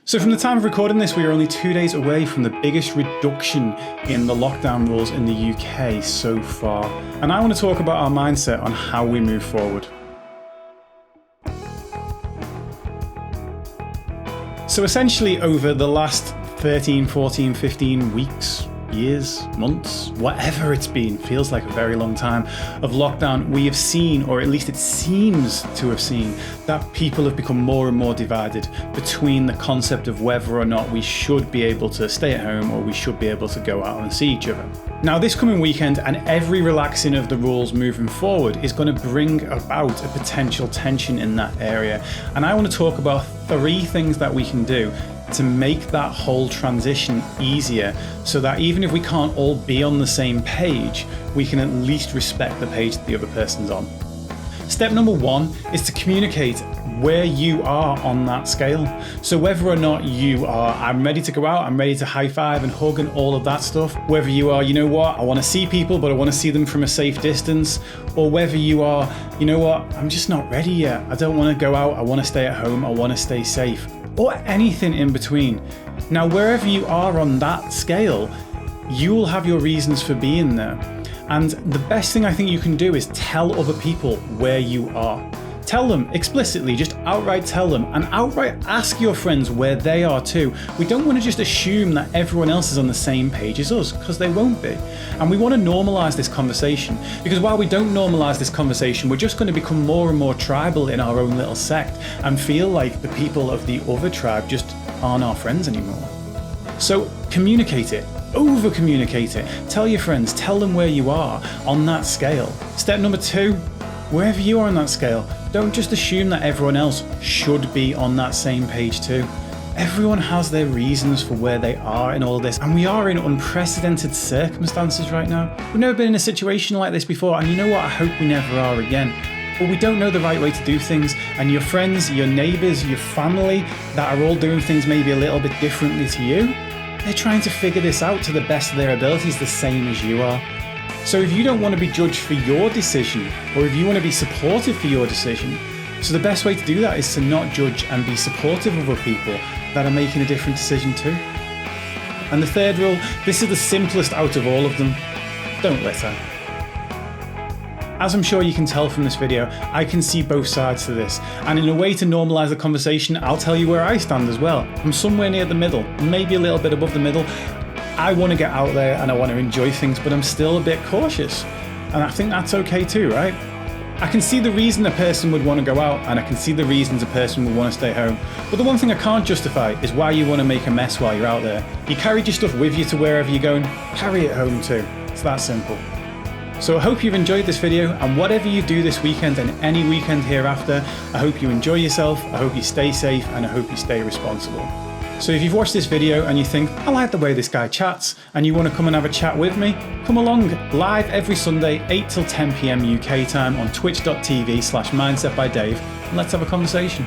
So from the time of recording this, we are only 2 days away from the biggest reduction in the lockdown rules in the UK so far. And I want to talk about our mindset on how we move forward. So essentially over the last 13, 14, 15 weeks, years, months, whatever it's been, feels like a very long time of lockdown, we have seen, or at least it seems to have seen, that people have become more and more divided between the concept of whether or not we should be able to stay at home or we should be able to go out and see each other. Now, this coming weekend and every relaxing of the rules moving forward is going to bring about a potential tension in that area. And I want to talk about 3 things that we can do to make that whole transition easier, so that even if we can't all be on the same page, we can at least respect the page that the other person's on. Step number 1 is to communicate where you are on that scale. So whether or not you are, I'm ready to go out, I'm ready to high five and hug and all of that stuff, whether you are, you know what, I want to see people, but I want to see them from a safe distance, or whether you are, you know what, I'm just not ready yet, I don't want to go out, I want to stay at home, I want to stay safe, or anything in between. Now, wherever you are on that scale, you will have your reasons for being there. And the best thing I think you can do is tell other people where you are. Tell them explicitly, just outright tell them, and outright ask your friends where they are too. We don't want to just assume that everyone else is on the same page as us, because they won't be. And we want to normalize this conversation, because while we don't normalize this conversation, we're just going to become more and more tribal in our own little sect and feel like the people of the other tribe just aren't our friends anymore. So communicate it. Over communicate it. Tell your friends, tell them where you are on that scale. Step number 2, wherever you are on that scale, don't just assume that everyone else should be on that same page too. Everyone has their reasons for where they are in all of this, and we are in unprecedented circumstances right now. We've never been in a situation like this before, and you know what, I hope we never are again. But we don't know the right way to do things, and your friends, your neighbours, your family that are all doing things maybe a little bit differently to you, they're trying to figure this out to the best of their abilities, the same as you are. So if you don't want to be judged for your decision, or if you want to be supportive for your decision, so the best way to do that is to not judge and be supportive of other people that are making a different decision too. And the 3rd rule, this is the simplest out of all of them, don't litter. As I'm sure you can tell from this video, I can see both sides to this, and in a way to normalise the conversation, I'll tell you where I stand as well. I'm somewhere near the middle, maybe a little bit above the middle. I want to get out there and I want to enjoy things, but I'm still a bit cautious, and I think that's okay too, right? I can see the reason a person would want to go out, and I can see the reasons a person would want to stay home, but the one thing I can't justify is why you want to make a mess while you're out there. You carried your stuff with you to wherever you're going, carry it home too. It's that simple. So I hope you've enjoyed this video, and whatever you do this weekend and any weekend hereafter, I hope you enjoy yourself, I hope you stay safe, and I hope you stay responsible. So if you've watched this video and you think, I like the way this guy chats, and you want to come and have a chat with me, come along live every Sunday, 8 till 10 PM UK time on twitch.tv/mindsetbydave, and let's have a conversation.